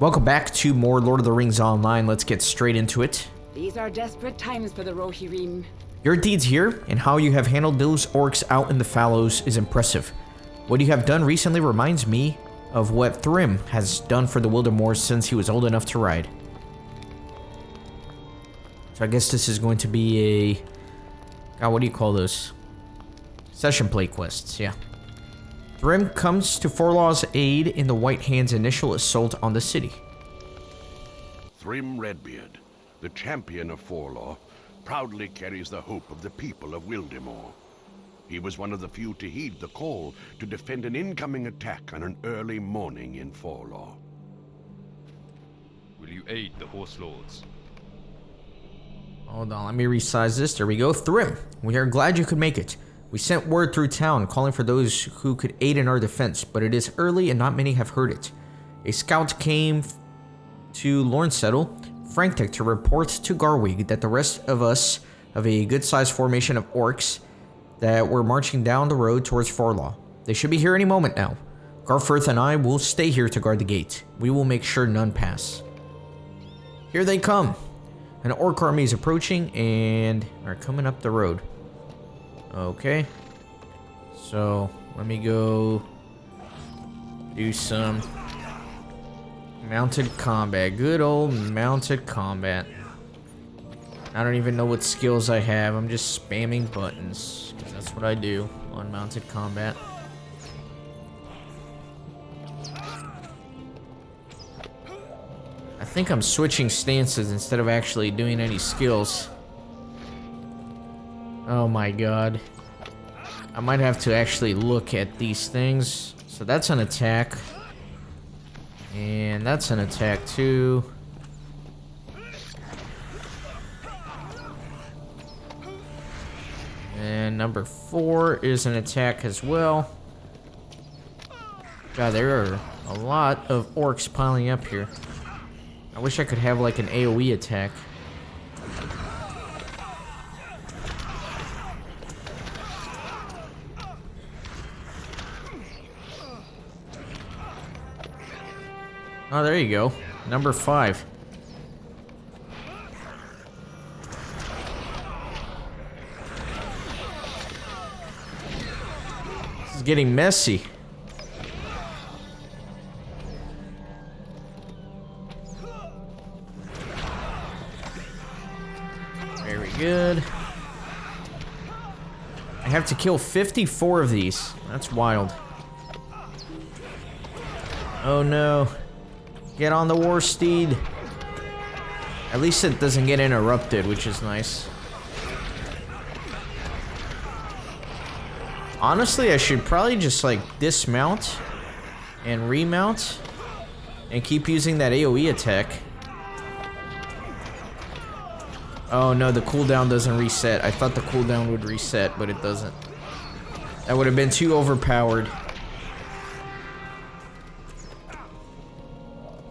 Welcome back to more Lord of the Rings Online. Let's get straight into it. These are desperate times for the Rohirrim. Your deeds here and how you have handled those orcs out in the fallows is impressive. What you have done recently reminds me of what Thrym has done for the Wildermoors since he was old enough to ride. So I guess this is going to be a... God, what do you call those? Session play quests, yeah. Thrym comes to Forlaw's aid in the White Hand's initial assault on the city. Thrym Redbeard, the champion of Forlaw, proudly carries the hope of the people of Wildemore. He was one of the few to heed the call to defend an incoming attack on an early morning in Forlaw. Will you aid the Horse Lords? Hold on, let me resize this. There we go. Thrym, we are glad you could make it. We sent word through town calling for those who could aid in our defense, but it is early and not many have heard it. A scout came to Lornsettle, frantic to report to Garwig that the rest of us of a good-sized formation of orcs that were marching down the road towards Forlaw. They should be here any moment now. Garfirth and I will stay here to guard the gate. We will make sure none pass. Here they come. An orc army is approaching and are coming up the road. Okay, so let me go do some mounted combat. Good old mounted combat. I don't even know what skills I have. I'm just spamming buttons, 'cause that's what I do on mounted combat. I think I'm switching stances instead of actually doing any skills. Oh my god. I might have to actually look at these things. So that's an attack. And that's an attack too. And number 4 is an attack as well. God, there are a lot of orcs piling up here. I wish I could have like an AoE attack. Oh, there you go. Number 5. This is getting messy. Very good. I have to kill 54 of these. That's wild. Oh no. Get on the War Steed. At least it doesn't get interrupted, which is nice. Honestly, I should probably just like dismount and remount and keep using that AoE attack. Oh no, the cooldown doesn't reset. I thought the cooldown would reset, but it doesn't. That would have been too overpowered.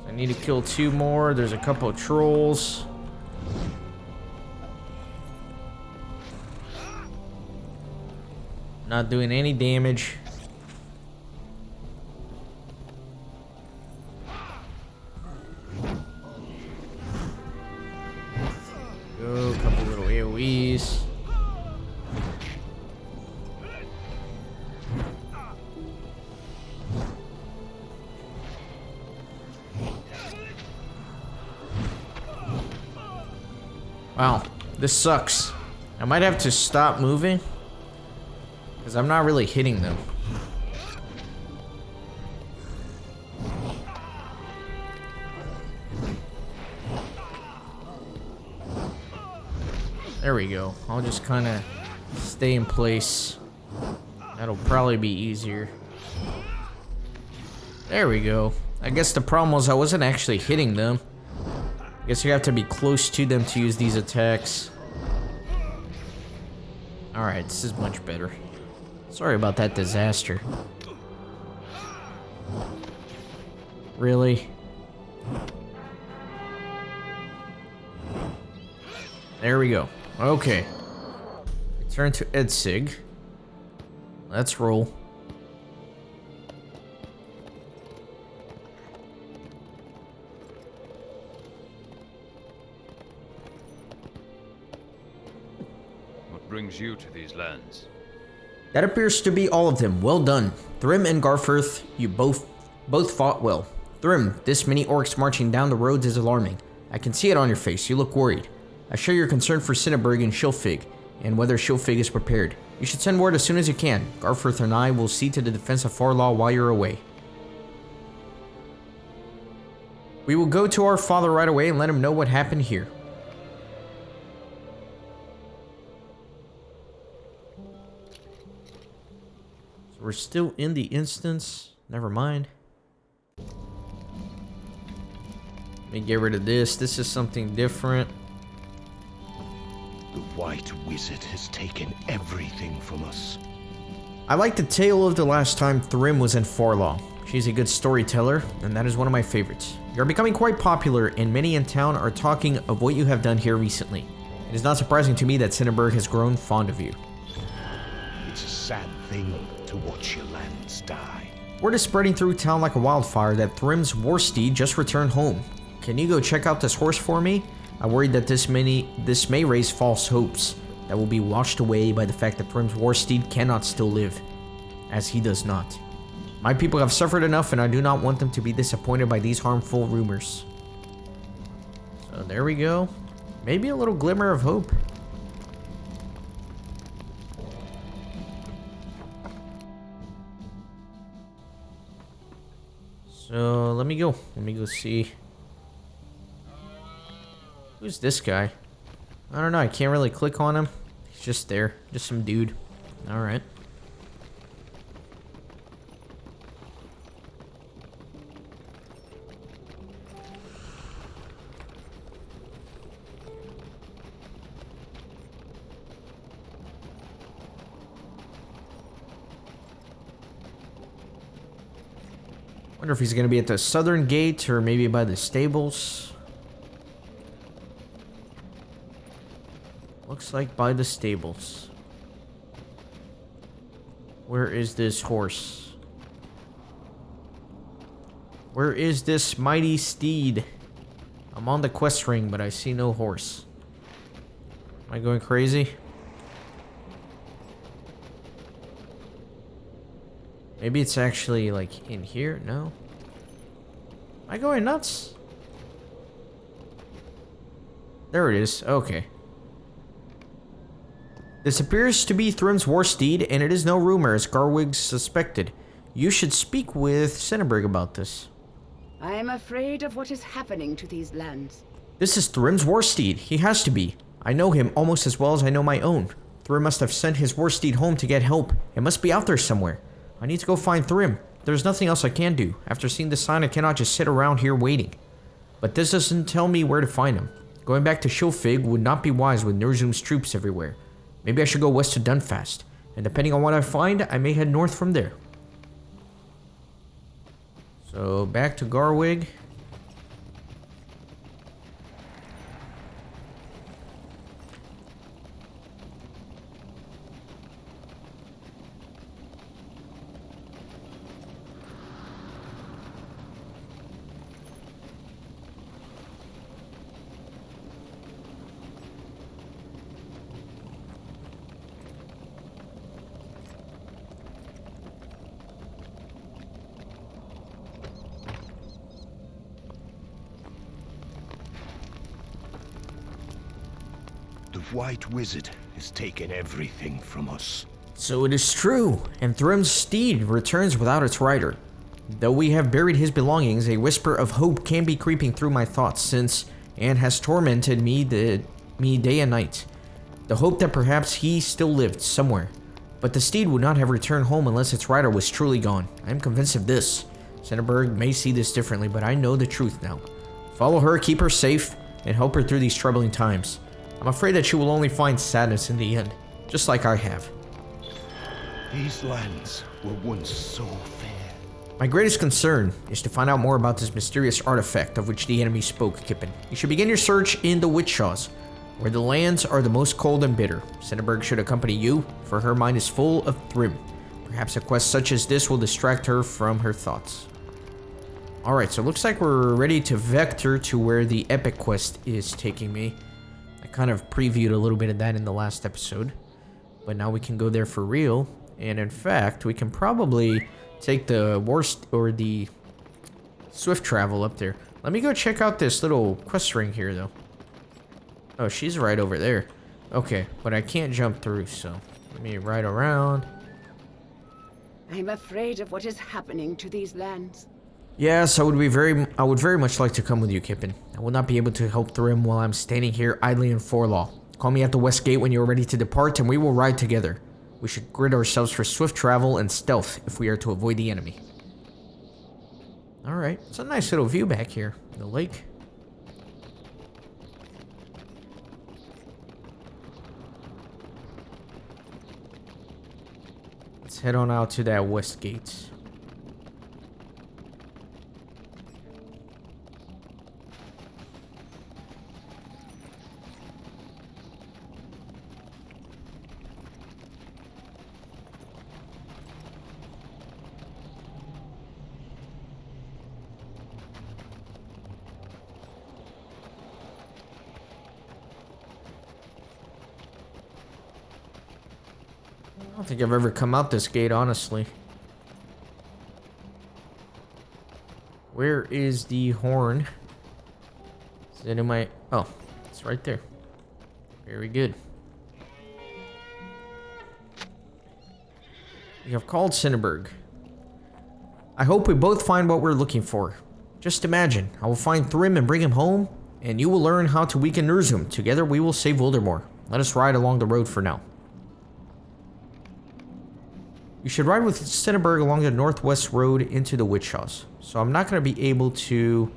I need to kill 2 more. There's a couple of trolls. Not doing any damage. Go, a couple little AoEs. Wow, this sucks. I might have to stop moving because I'm not really hitting them. There we go. I'll just kind of stay in place. That'll probably be easier. There we go. I guess the problem was I wasn't actually hitting them. I guess you have to be close to them to use these attacks. Alright, this is much better. Sorry about that disaster. Really? There we go. Okay. Return to Edsig. Let's roll. brings you to these lands? That appears to be all of them. Well done. Thrym and Garforth, you both fought well. Thrym, this many orcs marching down the roads is alarming. I can see it on your face. You look worried. I share your concern for Cinnaberg and Shilfig, and whether Shilfig is prepared. You should send word as soon as you can. Garforth and I will see to the defense of Farlaw while you're away. We will go to our father right away and let him know what happened here. So we're still in the instance. Never mind. Let me get rid of this. This is something different. The White Wizard has taken everything from us. I like the tale of the last time Thrym was in Farlaw. She's a good storyteller, and that is one of my favorites. You're becoming quite popular, and many in town are talking of what you have done here recently. It is not surprising to me that Cinnaberg has grown fond of you. It's a sad thing to watch your lands die. Word is spreading through town like a wildfire that Thrym's War Steed just returned home. Can you go check out this horse for me? I worried that this may raise false hopes that will be washed away by the fact that Thrym's War Steed cannot still live, as he does not. My people have suffered enough, and I do not want them to be disappointed by these harmful rumors. So there we go. Maybe a little glimmer of hope. So let me go see. Who's this guy? I don't know, I can't really click on him. He's just there, just some dude. Alright. Wonder if he's gonna be at the southern gate or maybe by the stables. Looks like by the stables. Where is this horse? Where is this mighty steed? I'm on the quest ring, but I see no horse. Am I going crazy? Maybe it's actually like in here? No? Am I going nuts? There it is. Okay. This appears to be Thrym's War Steed, and it is no rumor as Garwig suspected. You should speak with Cinnaberg about this. I am afraid of what is happening to these lands. This is Thrym's War Steed. He has to be. I know him almost as well as I know my own. Thrym must have sent his War Steed home to get help. It must be out there somewhere. I need to go find Thrym. There's nothing else I can do. After seeing the sign, I cannot just sit around here waiting. But this doesn't tell me where to find him. Going back to Shilfig would not be wise with Núrzum's troops everywhere. Maybe I should go west to Dunfast, and depending on what I find, I may head north from there. So, back to Garwig. The White Wizard has taken everything from us. So it is true, and Thrym's steed returns without its rider. Though we have buried his belongings, a whisper of hope can be creeping through my thoughts since Anne has tormented me day and night. The hope that perhaps he still lived somewhere. But the steed would not have returned home unless its rider was truly gone. I am convinced of this. Cinnaberg may see this differently, but I know the truth now. Follow her, keep her safe, and help her through these troubling times. I'm afraid that she will only find sadness in the end, just like I have. These lands were once so fair. My greatest concern is to find out more about this mysterious artifact of which the enemy spoke, Kippen. You should begin your search in the Witchshaws, where the lands are the most cold and bitter. Cinnaberg should accompany you, for her mind is full of Thrym. Perhaps a quest such as this will distract her from her thoughts. Alright, so it looks like we're ready to vector to where the epic quest is taking me. I kind of previewed a little bit of that in the last episode. But now we can go there for real. And in fact, we can probably take the or the swift travel up there. Let me go check out this little quest ring here, though. Oh, she's right over there. Okay, but I can't jump through, so let me ride around. I'm afraid of what is happening to these lands. Yes, I would very much like to come with you, Kippen. I will not be able to help Thrym while I'm standing here idly in Forlaw. Call me at the west gate when you are ready to depart, and we will ride together. We should grid ourselves for swift travel and stealth if we are to avoid the enemy. Alright, it's a nice little view back here. The lake. Let's head on out to that west gate. I don't think I've ever come out this gate, honestly. Where is the horn? Is it in my... Oh, it's right there. Very good. We have called Cinnaberg. I hope we both find what we're looking for. Just imagine, I will find Thrym and bring him home, and you will learn how to weaken Núrzum. Together we will save Wildemore. Let us ride along the road for now. You should ride with Cinnaberg along the northwest road into the witch house. So I'm not going to be able to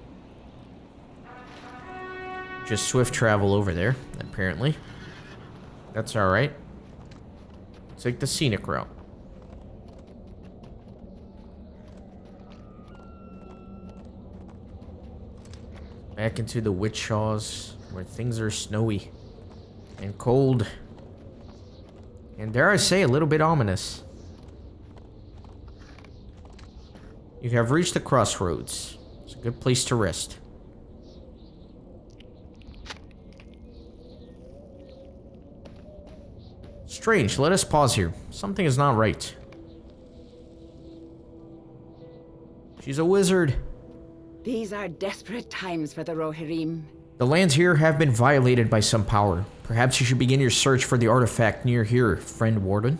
just swift travel over there, apparently. That's alright. Take the scenic route. Back into the witch house where things are snowy and cold. And dare I say, a little bit ominous. You have reached the crossroads. It's a good place to rest. Strange, let us pause here. Something is not right. She's a wizard. These are desperate times for the Rohirrim. The lands here have been violated by some power. Perhaps you should begin your search for the artifact near here, friend Warden.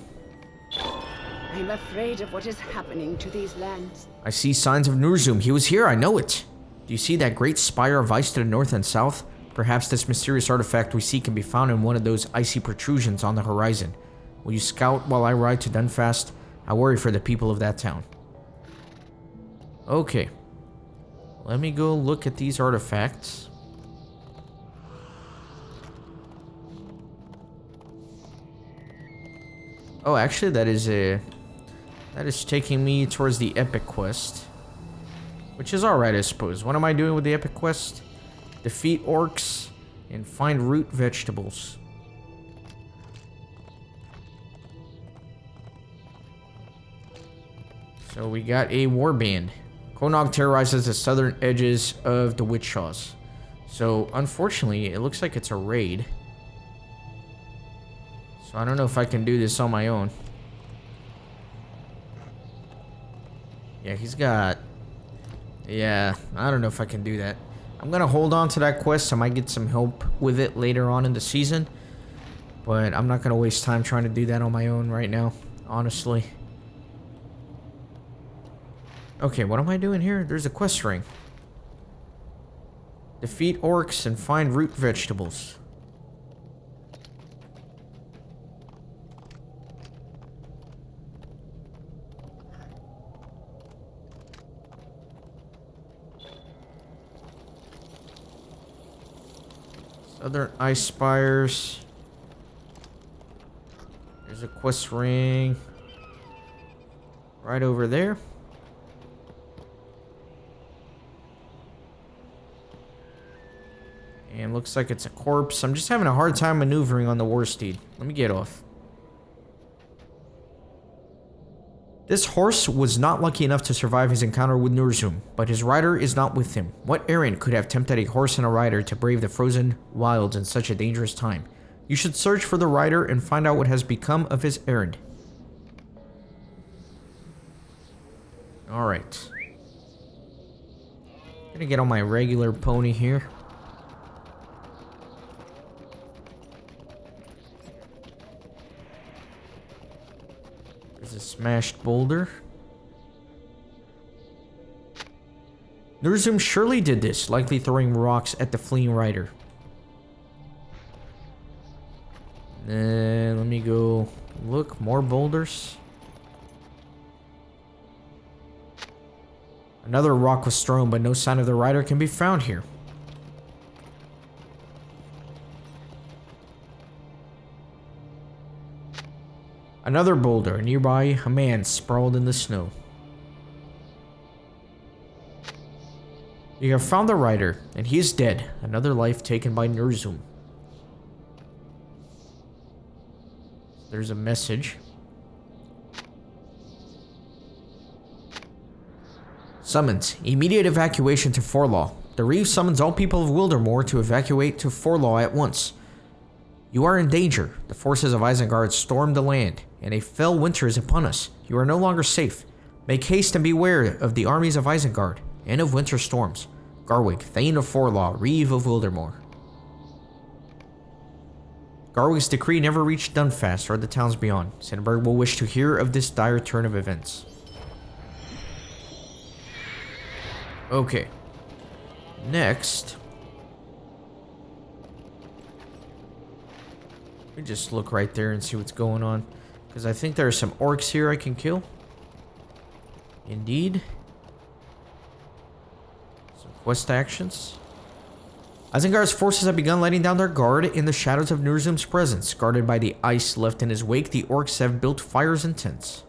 I'm afraid of what is happening to these lands. I see signs of Núrzum. He was here, I know it. Do you see that great spire of ice to the north and south? Perhaps this mysterious artifact we see can be found in one of those icy protrusions on the horizon. Will you scout while I ride to Dunfast? I worry for the people of that town. Okay. Let me go look at these artifacts. Oh, actually, that is taking me towards the epic quest, which is alright, I suppose. What am I doing with the epic quest? Defeat orcs and find root vegetables. So we got a warband. Konog terrorizes the southern edges of the Witch House. So unfortunately, it looks like it's a raid. So I don't know if I can do this on my own. Yeah, he's got... Yeah, I don't know if I can do that. I'm gonna hold on to that quest. I might get some help with it later on in the season. But I'm not gonna waste time trying to do that on my own right now, honestly. Okay, what am I doing here? There's a quest ring. Defeat orcs and find root vegetables. Southern ice spires. There's a quest ring right over there. And looks like it's a corpse. I'm just having a hard time maneuvering on the War Steed. Let me get off. This horse was not lucky enough to survive his encounter with Núrzum, but his rider is not with him. What errand could have tempted a horse and a rider to brave the frozen wilds in such a dangerous time? You should search for the rider and find out what has become of his errand. Alright. Gonna get on my regular pony here. There's a smashed boulder. Núrzum surely did this, likely throwing rocks at the fleeing rider. Let me go look. More boulders. Another rock was thrown, but no sign of the rider can be found here. Another boulder. Nearby, a man sprawled in the snow. You have found the rider, and he is dead. Another life taken by Núrzum. There's a message. Summons. Immediate evacuation to Forlaw. The Reeve summons all people of Wildermore to evacuate to Forlaw at once. You are in danger. The forces of Isengard stormed the land, and a fell winter is upon us. You are no longer safe. Make haste and beware of the armies of Isengard, and of winter storms. Garwig, Thane of Forlaw, Reeve of Wildermore. Garwig's decree never reached Dunfast or the towns beyond. Sandberg will wish to hear of this dire turn of events. Okay. Next. Let me just look right there and see what's going on. Because I think there are some orcs here I can kill. Indeed. Some quest actions. Isengard's forces have begun letting down their guard in the shadows of Núrzum's presence. Guarded by the ice left in his wake, the orcs have built fires and tents.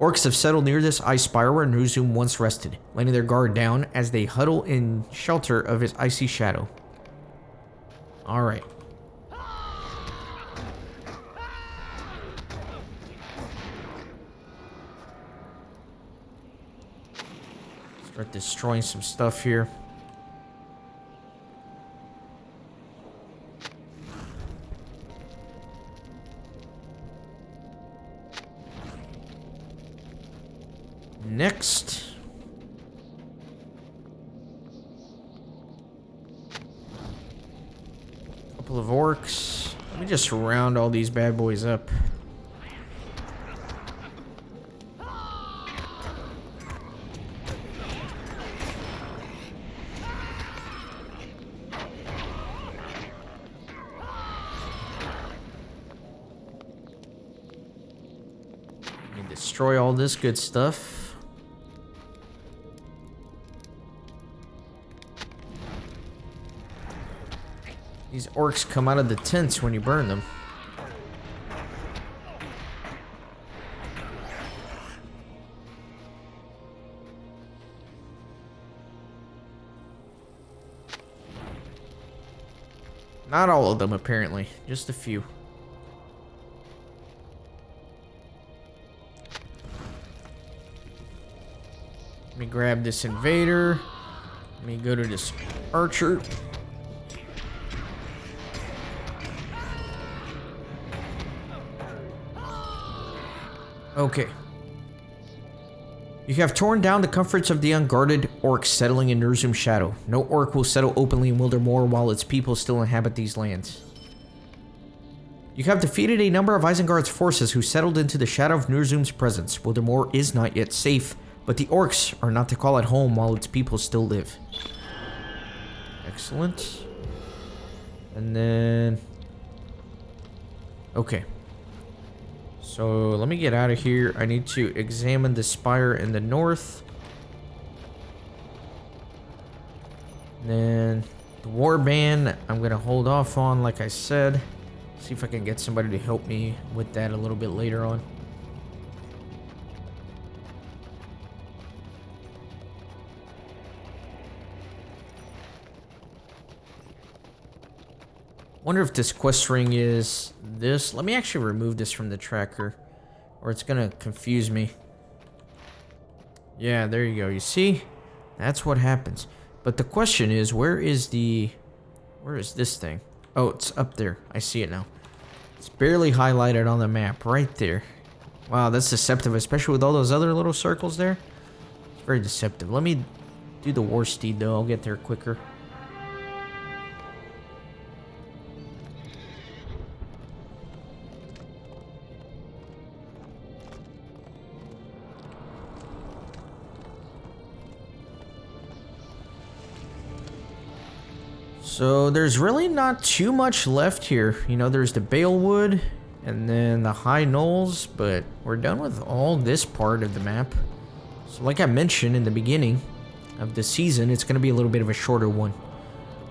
Orcs have settled near this ice spire where Núrzum once rested, letting their guard down as they huddle in shelter of his icy shadow. Alright. Start destroying some stuff here. Next. Couple of orcs. Let me just round all these bad boys up. Let me destroy all this good stuff. These orcs come out of the tents when you burn them. Not all of them, apparently. Just a few. Let me grab this invader. Let me go to this archer. Okay. You have torn down the comforts of the unguarded orcs settling in Núrzum's shadow. No orc will settle openly in Wildermore while its people still inhabit these lands. You have defeated a number of Isengard's forces who settled into the shadow of Núrzum's presence. Wildermore is not yet safe, but the orcs are not to call it home while its people still live. Excellent. And then... okay. So let me get out of here. I need to examine the spire in the north. Then the warband, I'm going to hold off on, like I said. See if I can get somebody to help me with that a little bit later on. Wonder if this quest ring is this. Let me actually remove this from the tracker, or it's gonna confuse me. Yeah, there you go. You see? That's what happens. But the question is, where is this thing? Oh, it's up there. I see it now. It's barely highlighted on the map. Right there. Wow, that's deceptive, especially with all those other little circles there. It's very deceptive. Let me do the War Steed, though. I'll get there quicker. So there's really not too much left here. You know, there's the Balewood and then the High Knolls, but we're done with all this part of the map. So like I mentioned in the beginning of the season, it's going to be a little bit of a shorter one.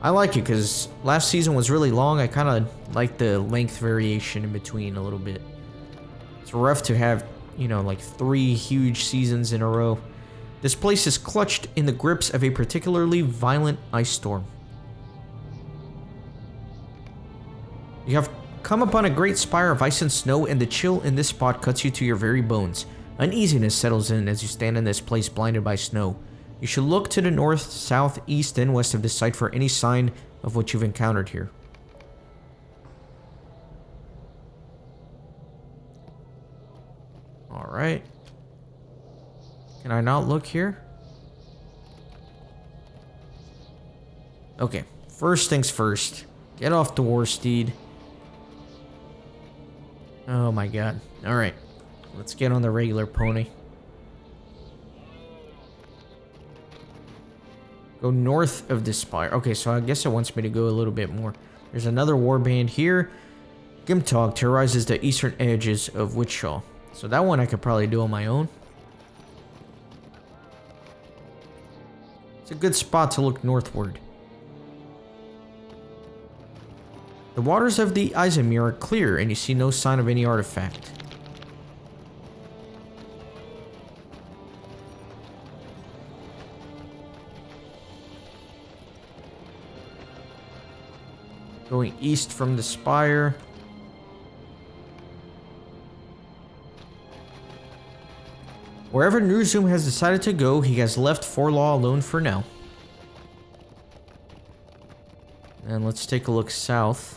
I like it because last season was really long. I kind of like the length variation in between a little bit. It's rough to have, you know, like 3 huge seasons in a row. This place is clutched in the grips of a particularly violent ice storm. You have come upon a great spire of ice and snow, and the chill in this spot cuts you to your very bones. Uneasiness settles in as you stand in this place blinded by snow. You should look to the north, south, east, and west of this site for any sign of what you've encountered here. Alright. Can I not look here? Okay, first things first. Get off the War Steed. Oh my god. Alright. Let's get on the regular pony. Go north of this spire. Okay, so I guess it wants me to go a little bit more. There's another warband here. Gimtog terrorizes the eastern edges of Witchshaw. So that one I could probably do on my own. It's a good spot to look northward. The waters of the Izamir are clear, and you see no sign of any artifact. Going east from the spire. Wherever Núrzum has decided to go, he has left Forlaw alone for now. And let's take a look south.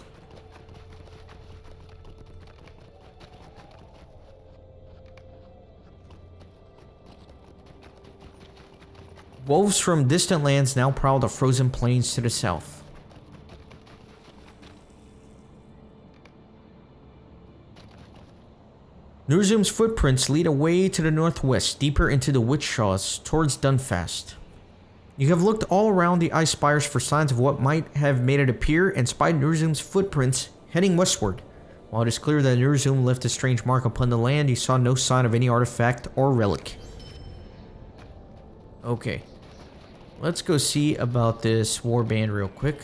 Wolves from distant lands now prowl the frozen plains to the south. Núrzum's footprints lead away to the northwest, deeper into the Witchshaws, towards Dunfast. You have looked all around the ice spires for signs of what might have made it appear, and spied Núrzum's footprints heading westward. While it is clear that Núrzum left a strange mark upon the land, you saw no sign of any artifact or relic. Okay. Let's go see about this warband real quick.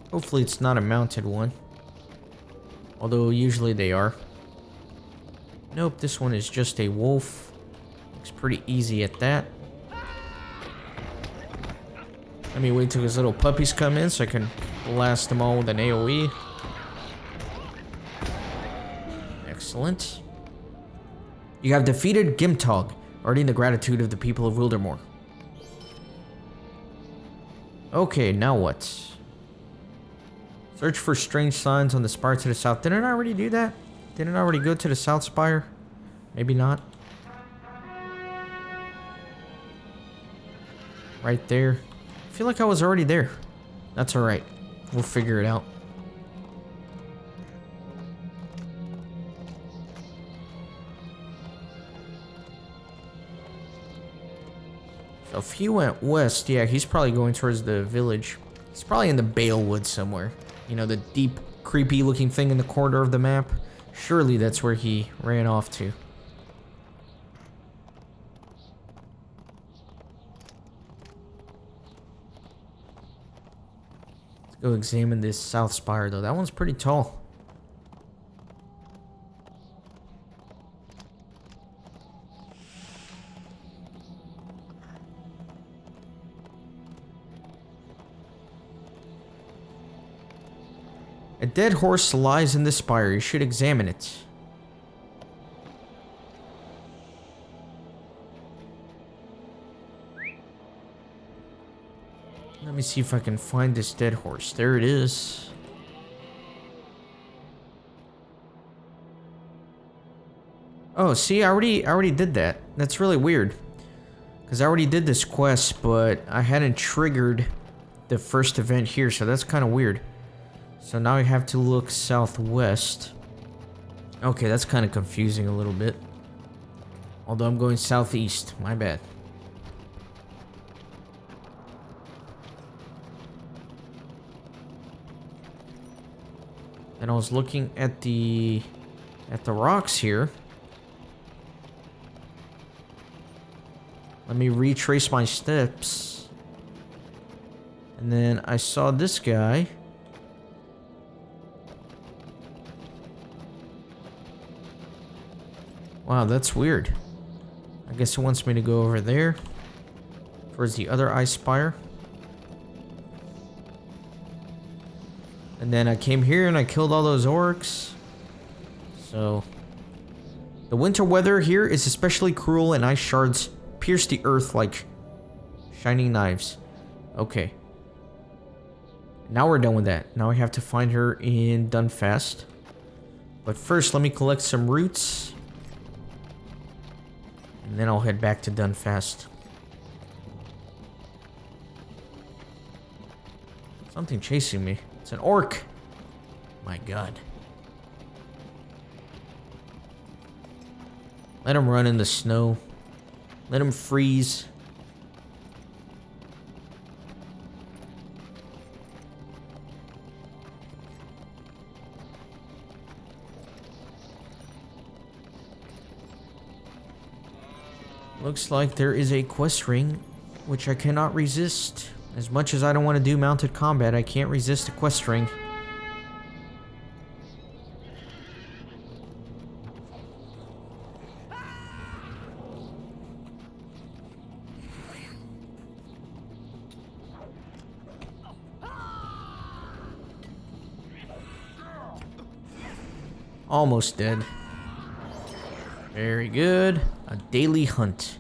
Hopefully it's not a mounted one. Although usually they are. Nope, this one is just a wolf. Looks pretty easy at that. Let me wait till his little puppies come in so I can blast them all with an AoE. Excellent. You have defeated Gimtog, earning the gratitude of the people of Wildermore. Okay, now what? Search for strange signs on the spire to the south. Didn't I already do that? Didn't I already go to the south spire? Maybe not. Right there. I feel like I was already there. That's alright. We'll figure it out. So if he went west, yeah, he's probably going towards the village. He's probably in the Balewood somewhere. You know, the deep, creepy looking thing in the corner of the map. Surely that's where he ran off to. Let's go examine this south spire though. That one's pretty tall. A dead horse lies in the spire. You should examine it. Let me see if I can find this dead horse. There it is. Oh, see, I already did that. That's really weird. Because I already did this quest, but I hadn't triggered the first event here, so that's kind of weird. So now I have to look southwest. Okay, that's kind of confusing a little bit. Although I'm going southeast. My bad. And I was looking at the rocks here. Let me retrace my steps. And then I saw this guy. Wow, that's weird. I guess it wants me to go over there. Towards the other ice spire. And then I came here and I killed all those orcs. So... the winter weather here is especially cruel and ice shards pierce the earth like shining knives. Okay. Now we're done with that. Now I have to find her in Dunfast. But first, let me collect some roots. And then I'll head back to Dunfast. Something chasing me. It's an orc. My god. Let him run in the snow. Let him freeze. Looks like there is a quest ring, which I cannot resist. As much as I don't want to do mounted combat, I can't resist a quest ring. Almost dead. Very good. A daily hunt.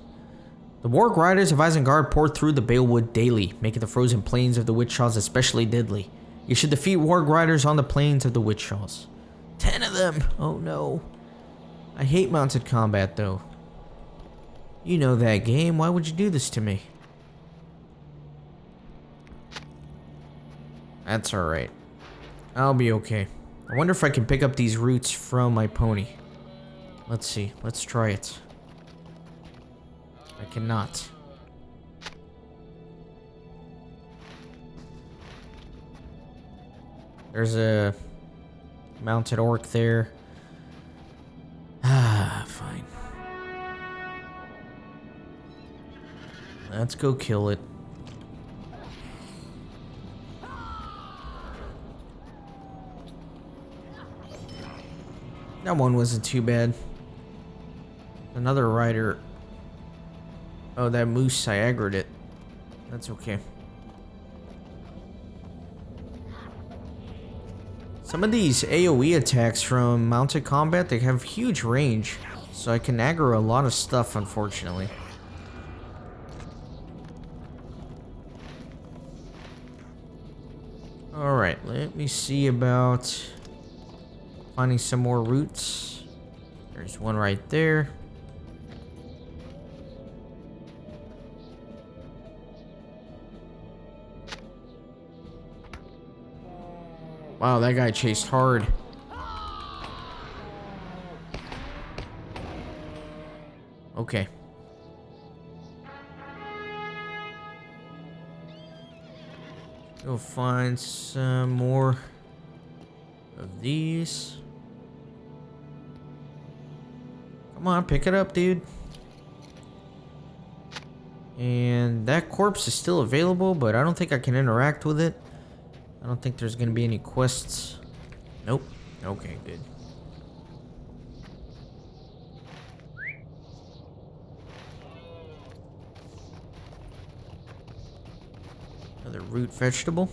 The warg riders of Isengard pour through the Balewood daily, making the frozen plains of the Witchshaws especially deadly. You should defeat warg riders on the plains of the Witchshaws. 10 of them! Oh no. I hate mounted combat though. You know that game, why would you do this to me? That's alright. I'll be okay. I wonder if I can pick up these roots from my pony. Let's see. Let's try it. I cannot. There's a mounted orc there. Ah, fine. Let's go kill it. That one wasn't too bad. Another rider. Oh, that moose, I aggroed it. That's okay. Some of these AoE attacks from mounted combat, they have huge range. So I can aggro a lot of stuff, unfortunately. Alright, let me see about finding some more roots. There's one right there. Wow, that guy chased hard. Okay. Go find some more of these. Come on, pick it up, dude. And that corpse is still available, but I don't think I can interact with it. I don't think there's gonna be any quests. Nope. Okay, good. Another root vegetable.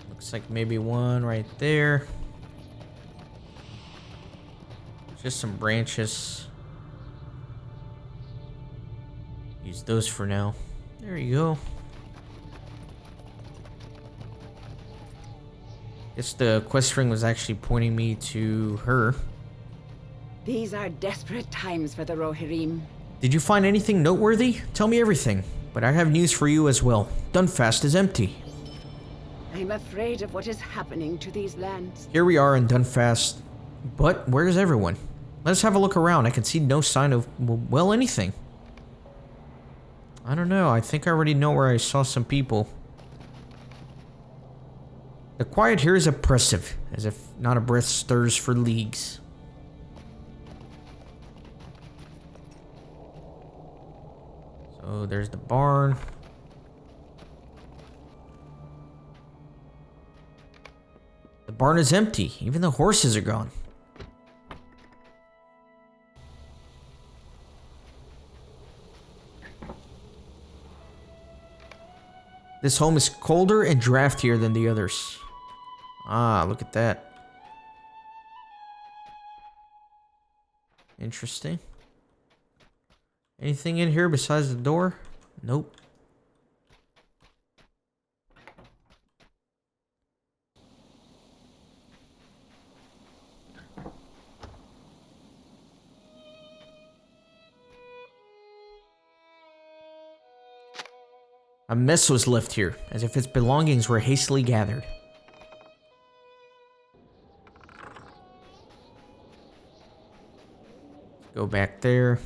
Looks like maybe one right there. Just some branches. Use those for now. There you go. Guess the quest ring was actually pointing me to her. These are desperate times for the Rohirrim. Did you find anything noteworthy? Tell me everything. But I have news for you as well. Dunfast is empty. I'm afraid of what is happening to these lands. Here we are in Dunfast. But where is everyone? Let us have a look around. I can see no sign of, well, anything. I don't know. I think I already know where I saw some people. The quiet here is oppressive, as if not a breath stirs for leagues. So there's the barn. The barn is empty. Even the horses are gone. This home is colder and draftier than the others. Ah, look at that. Interesting. Anything in here besides the door? Nope. A mess was left here, as if its belongings were hastily gathered. Go back there.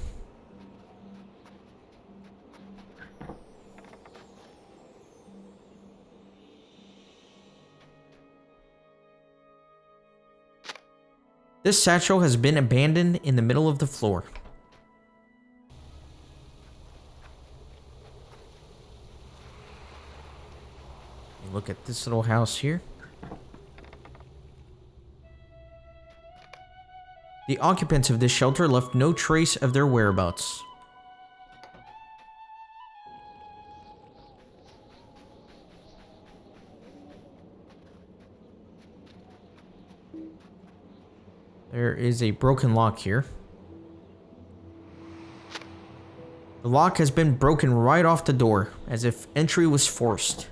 This satchel has been abandoned in the middle of the floor. Look at this little house here. The occupants of this shelter left no trace of their whereabouts. There is a broken lock here. The lock has been broken right off the door, as if entry was forced.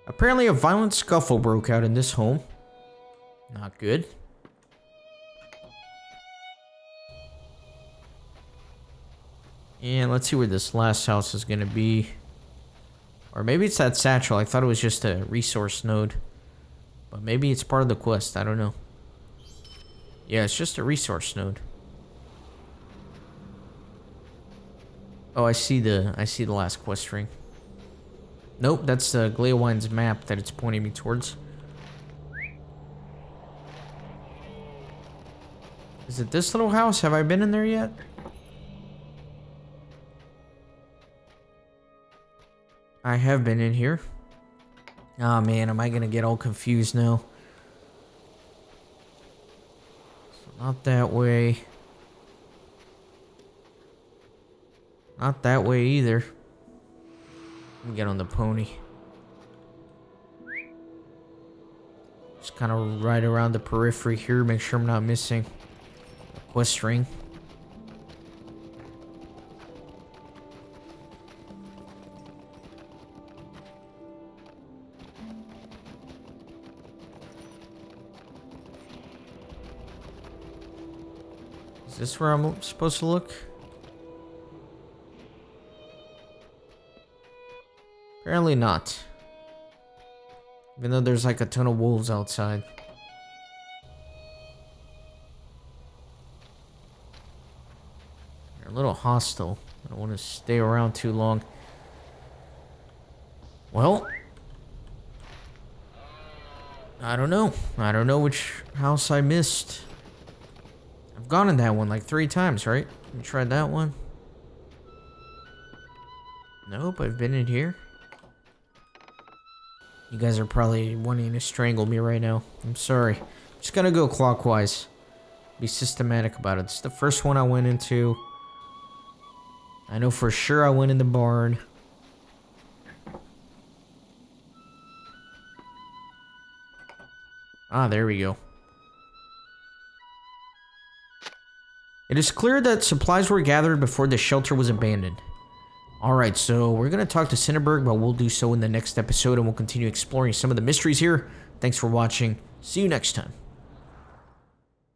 Apparently a violent scuffle broke out in this home. Not good. And let's see where this last house is gonna be. Or maybe it's that satchel. I thought it was just a resource node. But maybe it's part of the quest. I don't know. Yeah, it's just a resource node. Oh, I see the last quest ring. Nope, that's the Gleowine's map that it's pointing me towards. Is it this little house? Have I been in there yet? I have been in here. Oh man, am I gonna get all confused now? So not that way. Not that way either. Let me get on the pony. Just kind of right around the periphery here, make sure I'm not missing a quest ring. Is this where I'm supposed to look? Apparently not. Even though there's like a ton of wolves outside. They're a little hostile. I don't want to stay around too long. Well, I don't know. I don't know which house I missed. I've gone in that one like 3 times, right? Let me try that one. Nope, I've been in here. You guys are probably wanting to strangle me right now. I'm sorry. I'm just gonna go clockwise. Be systematic about it. It's the first one I went into. I know for sure I went in the barn. Ah, there we go. It is clear that supplies were gathered before the shelter was abandoned. Alright, so we're going to talk to Cinnaberg, but we'll do so in the next episode, and we'll continue exploring some of the mysteries here. Thanks for watching. See you next time.